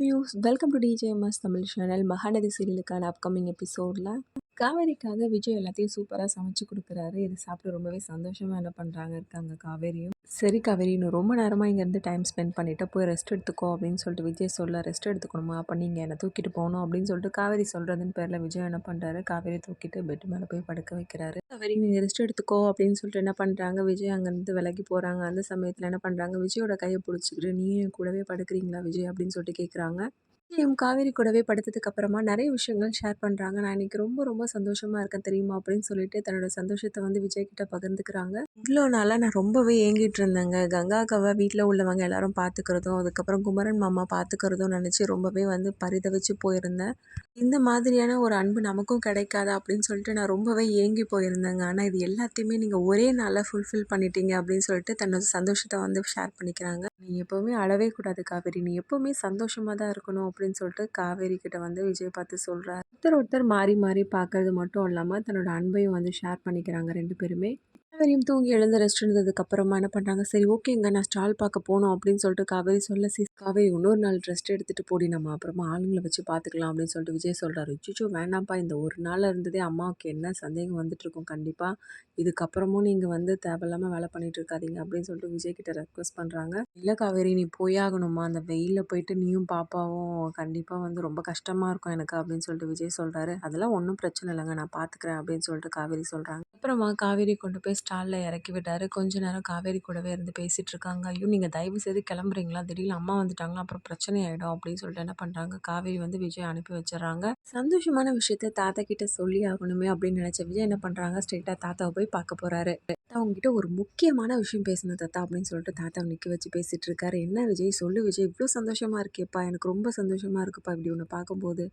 Views welcome to DJMS Tamil channel. Mahanadi சீரியலுக்கான upcoming எபிசோடில் காவேரிக்காக விஜய் எல்லாத்தையும் சூப்பராக சமைச்சு கொடுக்குறாரு. இது சாப்பிட்டு ரொம்பவே சந்தோஷமாக என்ன பண்ணுறாங்க இருக்காங்க காவேரியும். சரி காவேரி, இன்னும் ரொம்ப நேரமாக இங்கேருந்து டைம் ஸ்பெண்ட் பண்ணிவிட்டு போய் ரெஸ்ட் எடுத்துக்கோ அப்படின்னு சொல்லிட்டு விஜய் சொல்ல, ரெஸ்ட் எடுத்துக்கணுமா, அப்போ நீங்கள் என்னை தூக்கிட்டு போகணும் அப்படின்னு சொல்லிட்டு காவேரி சொல்கிறதுன்னு பேரில் விஜய் என்ன பண்ணுறாரு, காவேரி தூக்கிட்டு பெட் மேலே போய் படுக்க வைக்கிறாரு. காவேரி நீங்கள் ரெஸ்ட் எடுத்துக்கோ அப்படின்னு சொல்லிட்டு என்ன பண்ணுறாங்க, விஜய் அங்கேருந்து விலகி போகிறாங்க. அந்த சமயத்தில் என்ன பண்ணுறாங்க, விஜயோட கையை பிடிச்சிக்கிட்டு நீயும் கூடவே படுக்கிறீங்களா விஜய் அப்படின்னு சொல்லிட்டு கேட்குறாங்க. விஜயும் காவேரி கூடவே படுத்ததுக்கு அப்புறமா நிறைய விஷயங்கள் ஷேர் பண்ணுறாங்க. நான் இன்னைக்கு ரொம்ப ரொம்ப சந்தோஷமா இருக்கேன் தெரியுமா அப்படின்னு சொல்லிட்டு தன்னோட சந்தோஷத்தை வந்து விஜய் கிட்ட பகிர்ந்துக்கிறாங்க. இவ்வளோ நாளாக நான் ரொம்பவே ஏங்கிட்டு இருந்தேங்க. கங்காக்காவை வீட்டில் உள்ளவங்க எல்லாரும் பார்த்துக்கிறதும், அதுக்கப்புறம் குமரன் மாமா பார்த்துக்கிறதும் நினச்சி ரொம்பவே வந்து பரிதவிச்சு போயிருந்தேன். இந்த மாதிரியான ஒரு அன்பு நமக்கும் கிடைக்காதா அப்படின்னு சொல்லிட்டு நான் ரொம்பவே ஏங்கி போயிருந்தேங்க. ஆனால் இது எல்லாத்தையுமே நீங்கள் ஒரே நாளில் ஃபுல்ஃபில் பண்ணிட்டீங்க அப்படின்னு சொல்லிட்டு தன்னோட சந்தோஷத்தை வந்து ஷேர் பண்ணிக்கிறாங்க. நீ எப்போவுமே அழவே கூடாது காவேரி, நீ எப்போவுமே சந்தோஷமாக தான் இருக்கணும் அப்படின்னு சொல்லிட்டு காவேரி கிட்ட வந்து விஜய் பார்த்து சொல்கிறார். ஒருத்தர் மாறி மாறி பார்க்கறது மட்டும் இல்லாமல் தன்னோட அன்பையும் வந்து ஷேர் பண்ணிக்கிறாங்க ரெண்டு பேருமே. காவேரியும் தூங்கி எழுந்து ரெஸ்ட் எடுத்ததுக்கு அப்புறமா என்ன பண்ணுறாங்க, சரி ஓகேங்க நான் ஸ்டால் பார்க்க போகணும் அப்படின்னு சொல்லிட்டு காவேரி சொல்ல, காவேரி இன்னொரு நாள் ரெஸ்ட் எடுத்துகிட்டு போடி, நம்ம அப்புறமா ஆளுங்களை வச்சு பார்த்துக்கலாம் அப்படின்னு சொல்லிட்டு விஜய் சொல்கிறாரு. அச்சச்சோ வேண்டாம்ப்பா, இந்த ஒரு நாள் இருந்ததே அம்மாவுக்கு என்ன சந்தேகம் வந்துட்டு இருக்கும் கண்டிப்பாக, இதுக்கப்புறமும் நீங்கள் வந்து தேவையில்லாமல் வேலை பண்ணிட்டு இருக்காதீங்க அப்படின்னு சொல்லிட்டு விஜய் கிட்ட ரெக்வஸ்ட் பண்ணுறாங்க. இல்லை காவேரி நீ போயாகணுமா, அந்த வெயிலில் போயிட்டு நீயும் பாப்பாவும் கண்டிப்பாக வந்து ரொம்ப கஷ்டமாக இருக்கும் எனக்கு அப்படின்னு சொல்லிட்டு விஜய் சொல்கிறாரு. அதெல்லாம் ஒன்றும் பிரச்சனை இல்லைங்க, நான் பார்த்துக்கிறேன் அப்படின்னு சொல்லிட்டு காவேரி சொல்கிறாங்க. அப்புறமா காவேரி கொண்டு போய் ஸ்டாலில் இறக்கி விட்டாரு. கொஞ்ச நேரம் காவேரி கூடவே இருந்து பேசிகிட்டு இருக்காங்க. ஐயோ நீங்கள் தயவு செய்து கிளம்புறீங்களா, திடீர்னு அம்மா வந்துட்டாங்களா அப்புறம் பிரச்சனை ஆகிடும் அப்படின்னு சொல்லிட்டு என்ன பண்ணுறாங்க, காவேரி வந்து விஜய் அனுப்பி வச்சிடறாங்க. சந்தோஷமான விஷயத்த தாத்தா கிட்ட சொல்லி ஆகணுமே அப்படின்னு நினச்ச விஜய் என்ன பண்ணுறாங்க, ஸ்ட்ரெயிட்டாக தாத்தாவை போய் பார்க்க போகிறாரு. அவங்ககிட்ட ஒரு முக்கியமான விஷயம் பேசணும் தாத்தா அப்படின்னு சொல்லிட்டு தாத்தாவை நிற்க வச்சு பேசிகிட்டு இருக்காரு. என்ன விஜய் சொல்லு விஜய், இவ்வளோ சந்தோஷமாக இருக்கேப்பா, எனக்கு ரொம்ப சந்தோஷமாக இருக்குப்பா இப்படி ஒன்று பார்க்கும்போது.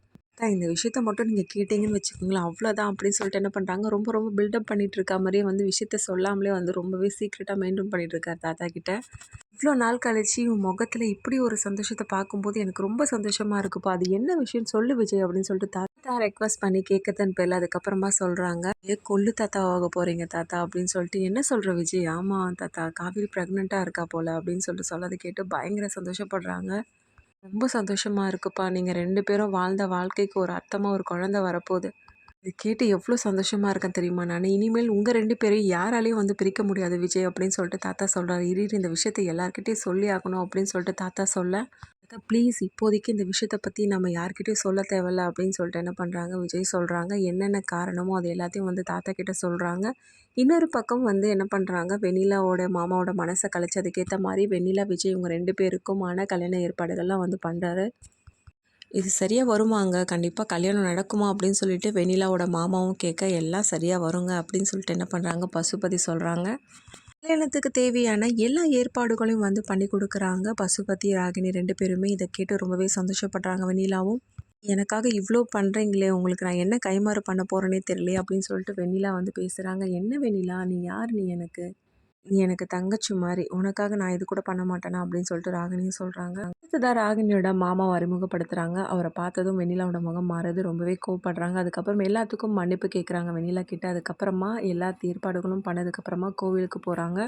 இந்த விஷயத்த மட்டும் நீங்கள் கேட்டீங்கன்னு வச்சுக்கோங்களேன் அவ்வளோதான் அப்படின்னு சொல்லிட்டு என்ன பண்ணுறாங்க, ரொம்ப ரொம்ப பில்டப் பண்ணிட்டு இருக்க மாதிரியே வந்து விஷயத்த சொல்லாமலே வந்து ரொம்பவே சீக்ரெட்டாக மெயின்டைன் பண்ணிட்டு இருக்காரு தாத்தா கிட்ட. இவ்வளோ நாள் கழிச்சு உன் முகத்தில் இப்படி ஒரு சந்தோஷத்தை பார்க்கும்போது எனக்கு ரொம்ப சந்தோஷமாக இருக்குப்பா, அது என்ன விஷயம் சொல்லு விஜய் அப்படின்னு சொல்லிட்டு தாத்தா ரெக்வஸ்ட் பண்ணி கேட்கறதுன்னு பேரில் அதுக்கப்புறமா சொல்கிறாங்க, கொள்ளு தாத்தா ஆக போகிறீங்க தாத்தா அப்படின்னு சொல்லிட்டு. என்ன சொல்கிற விஜய், ஆமாம் தாத்தா காவேரி ப்ரெக்னெண்ட்டாக இருக்கா போல் அப்படின்னு சொல்லிட்டு சொன்னதை கேட்டு பயங்கர சந்தோஷப்படுறாங்க. ரொம்ப சந்தோஷமா இருக்குப்பா, நீங்கள் 2 பேரும் வாழ்ந்த வாழ்க்கைக்கு ஒரு அர்த்தமாக ஒரு குழந்தை வரப்போகுது. இது கேட்டு எவ்வளோ சந்தோஷமாக இருக்கேன் தெரியுமா நான், இனிமேல் உங்கள் 2 பேரையும் யாராலையும் வந்து பிரிக்க முடியாது விஜய் அப்படின்னு சொல்லிட்டு தாத்தா சொல்கிறாரு. இரு இந்த விஷயத்தை எல்லாருக்கிட்டையும் சொல்லி ஆகணும் அப்படின்னு சொல்லிட்டு தாத்தா சொல்ல, தாத்தா ப்ளீஸ் இப்போதைக்கு இந்த விஷயத்தை பற்றி நம்ம யார்கிட்டையும் சொல்ல தேவையில்ல அப்படின்னு சொல்லிட்டு என்ன பண்ணுறாங்க விஜய் சொல்கிறாங்க. என்னென்ன காரணமோ அது எல்லாத்தையும் வந்து தாத்தா கிட்ட சொல்கிறாங்க. இன்னொரு பக்கம் வந்து என்ன பண்ணுறாங்க, வெண்ணிலாவோட மாமாவோட மனசை கழிச்சு அதுக்கேற்ற மாதிரி வெண்ணிலா விஜய் இவங்க 2 பேருக்குமான கல்யாண ஏற்பாடுகள்லாம் வந்து பண்ணுறாரு. இது சரியாக வருமாங்க, கண்டிப்பாக கல்யாணம் நடக்குமா அப்படின்னு சொல்லிட்டு வெண்ணிலாவோட மாமாவும் கேட்க, எல்லாம் சரியாக வருங்க அப்படின்னு சொல்லிட்டு என்ன பண்ணுறாங்க பசுபதி சொல்கிறாங்க. கல்யாணத்துக்கு தேவையான எல்லா ஏற்பாடுகளையும் வந்து பண்ணி கொடுக்குறாங்க பசுபதி ராகினி 2 பேருமே. இதை கேட்டு ரொம்பவே சந்தோஷப்படுறாங்க வெண்ணிலாவும். எனக்காக இவ்வளோ பண்ணுறீங்களே, உங்களுக்கு நான் என்ன கைமாறு பண்ண போகிறேனே தெரியலையே அப்படின்னு சொல்லிட்டு வெண்ணிலா வந்து பேசுகிறாங்க. என்ன வெண்ணிலா நீ யார், நீ எனக்கு தங்கச்சி மாதிரி, உனக்காக நான் இது கூட பண்ண மாட்டேனா அப்படின்னு சொல்லிட்டு ராகினியும் சொல்கிறாங்க. அடுத்ததாக ராகினியோட மாமாவை அறிமுகப்படுத்துகிறாங்க. அவரை பார்த்ததும் வெண்ணிலாவோட முகம் மாறுது, ரொம்பவே கோவப்படுறாங்க. அதுக்கப்புறம் எல்லாத்துக்கும் மன்னிப்பு கேட்குறாங்க வெண்ணிலா கிட்ட. அதுக்கப்புறமா எல்லா ஏற்பாடுகளும் பண்ணதுக்கப்புறமா கோவிலுக்கு போகிறாங்க.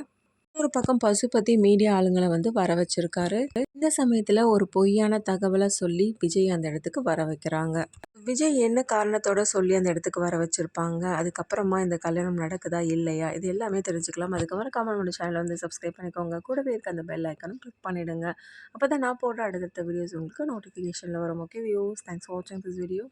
ஒரு பக்கம் பசுபதி மீடியா ஆளுங்களை வந்து வர வச்சிருக்காரு. இந்த சமயத்தில் ஒரு பொய்யான தகவலை சொல்லி விஜய் அந்த இடத்துக்கு வர வைக்கிறாங்க. விஜய் என்ன காரணத்தோட சொல்லி அந்த இடத்துக்கு வர வச்சிருப்பாங்க, அதுக்கப்புறமா இந்த கல்யாணம் நடக்குதா இல்லையா, இது எல்லாமே தெரிஞ்சுக்கலாம். அதுக்கப்புறம் கமெண்ட் சேனலை வந்து சப்ஸ்கிரைப் பண்ணிக்கோங்க. கூடவே இருக்க அந்த பெல் ஐக்கானும் கிளிக் பண்ணிடுங்க. அப்போ தான் நான் போடுற அடுத்தடுத்த வீடியோஸ் உங்களுக்கு நோட்டிஃபிகேஷனில் வரும். ஓகே வியூஸ், தேங்க்ஸ் ஃபார் வாட்சிங் திஸ் வீடியோ.